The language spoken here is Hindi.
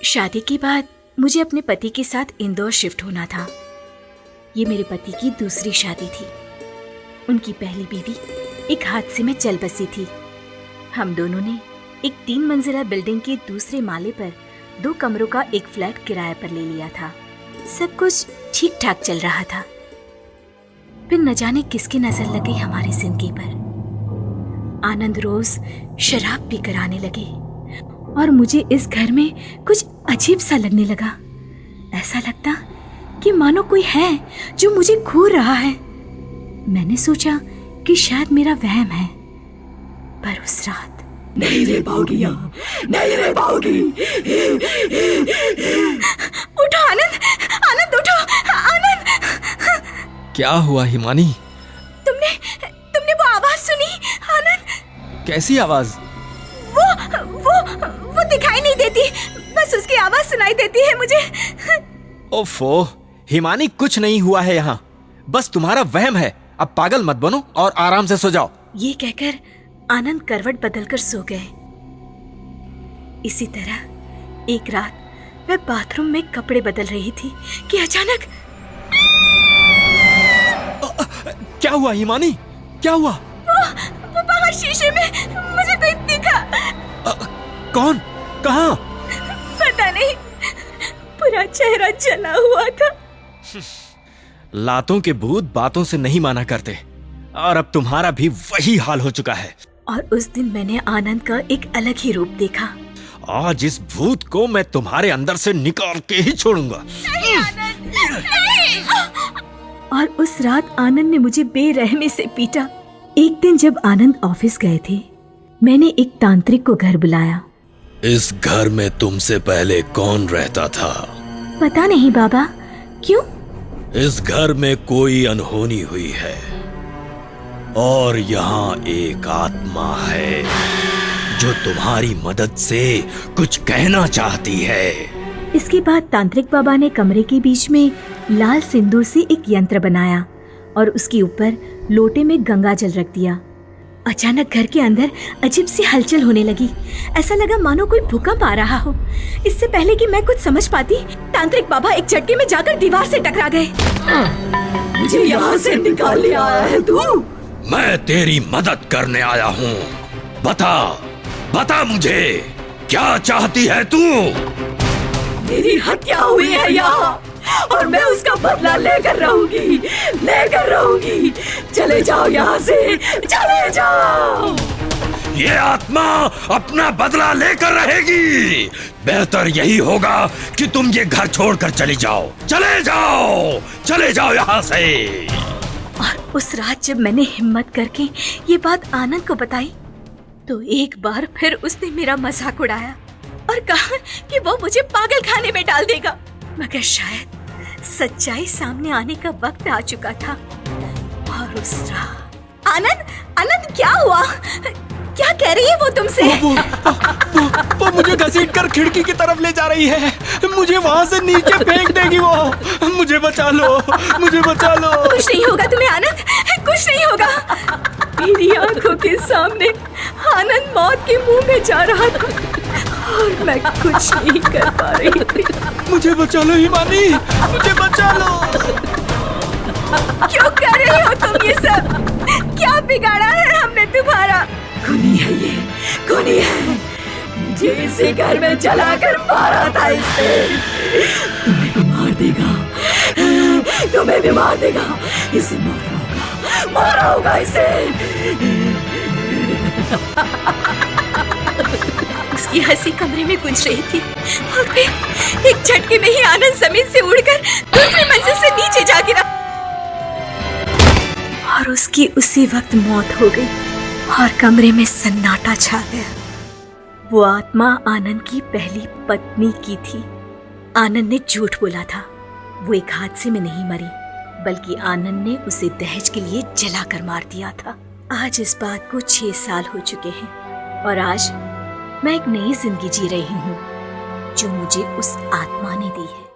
शादी के बाद मुझे अपने पति के साथ इंदौर शिफ्ट होना था। ये मेरे पति की दूसरी शादी थी। उनकी पहली बीवी एक हादसे में चल बसी थी। हम दोनों ने एक 3 मंजिला बिल्डिंग के दूसरे माले पर 2 कमरों का एक फ्लैट किराए पर ले लिया था। सब कुछ ठीक ठाक चल रहा था। फिर न जाने किसकी नजर लग गई हमारी जिंदगी पर। आनंद रोज शराब पीकर आने लगे और मुझे इस घर में कुछ अजीब सा लगने लगा। ऐसा लगता कि मानो कोई है जो मुझे घूर रहा है। मैंने सोचा कि शायद मेरा वहम है, पर उस रात नहीं रह पाओगी यहाँ, नहीं रह पाओगी। उठो आनंद, आनंद उठो, आनंद। क्या हुआ हिमानी? तुमने वो आवाज सुनी आनंद? कैसी आवाज? वो दिखाई नहीं देती, बस उसकी आवाज सुनाई देती है मुझे। ओफो हिमानी, कुछ नहीं हुआ है यहाँ, बस तुम्हारा वहम है। अब पागल मत बनो और आराम से सो जाओ। ये कहकर आनंद करवट बदलकर सो गए। इसी तरह एक रात मैं बाथरूम में कपड़े बदल रही थी कि अचानक क्या हुआ हिमानी? क्या हुआ? वो बाहर शीशे में मुझे कोई दिखा। कौन? कहाँ? पता नहीं, पूरा चेहरा जला हुआ था। लातों के भूत बातों से नहीं माना करते, और अब तुम्हारा भी वही हाल हो चुका है। और उस दिन मैंने आनंद का एक अलग ही रूप देखा। आज इस भूत को मैं तुम्हारे अंदर से निकाल के ही छोड़ूंगा। नहीं आनंद, नहीं। और उस रात आनंद ने मुझे बेरहमी से पीटा। एक दिन जब आनंद ऑफिस गए थे, मैंने एक तांत्रिक को घर बुलाया। इस घर में तुमसे पहले कौन रहता था? पता नहीं बाबा। क्यों? इस घर में कोई अनहोनी हुई है और यहाँ एक आत्मा है जो तुम्हारी मदद से कुछ कहना चाहती है। इसके बाद तांत्रिक बाबा ने कमरे के बीच में लाल सिंदूर से एक यंत्र बनाया और उसके ऊपर लोटे में गंगा जल रख दिया। अचानक घर के अंदर अजीब सी हलचल होने लगी। ऐसा लगा मानो कोई भूकंप आ रहा हो। इससे पहले कि मैं कुछ समझ पाती, तांत्रिक बाबा एक झटके में जाकर दीवार से टकरा गए। मुझे यहाँ से निकाल ले आया है तू? मैं तेरी मदद करने आया हूँ। बता मुझे, क्या चाहती है तू? मेरी हत्या हुई है यहाँ और मैं उसका बदला लेकर रहूंगी। चले जाओ यहाँ से, चले जाओ। ये आत्मा अपना बदला लेकर रहेगी। बेहतर यही होगा कि तुम ये घर छोड़कर चले जाओ यहाँ से। और उस रात जब मैंने हिम्मत करके ये बात आनंद को बताई, तो एक बार फिर उसने मेरा मजाक उड़ाया और कहा कि वो मुझे पागल खाने में डाल देगा। मगर शायद सच्चाई सामने आने का वक्त आ चुका था। और उस रात आनंद क्या हुआ? क्या कह रही है वो तुमसे? वो मुझे घसीटकर खिड़की की तरफ ले जा रही है। मुझे वहाँ से नीचे फेंक देगी वो। मुझे बचा लो। कुछ नहीं होगा तुम्हें आनंद, कुछ नहीं होगा। मेरी आंखों के सामने आनंद मौत के मुंह में जा रहा था और मैं कुछ नहीं कर पा रही थी। मुझे बचा लो हिमानी, मुझे बचा लो। क्यों कर रही हो तुम ये सब? क्या बिगाड़ा है हमने तुम्हारा? खूनी है ये, खूनी है। मुझे इसी घर में जलाकर मारा था इसने। तुम्हें भी मार देगा। इसे मारा होगा इसे। उसकी हंसी कमरे में गूंज रही थी और फिर एक झटके में ही आनंद जमीन से उड़कर दूसरी मंजिल से नीचे जा गिरा और उसकी उसी वक्त मौत हो गई और कमरे में सन्नाटा छा गया। वो आत्मा आनंद की पहली पत्नी की थी। आनंद ने झूठ बोला था। वो एक हादसे में नहीं मरी, बल्कि आनंद ने उसे दहेज के लिए जलाकर मार दिया था। आज इस बात को 6 साल हो चुके हैं और आज मैं एक नई जिंदगी जी रही हूँ जो मुझे उस आत्मा ने दी है।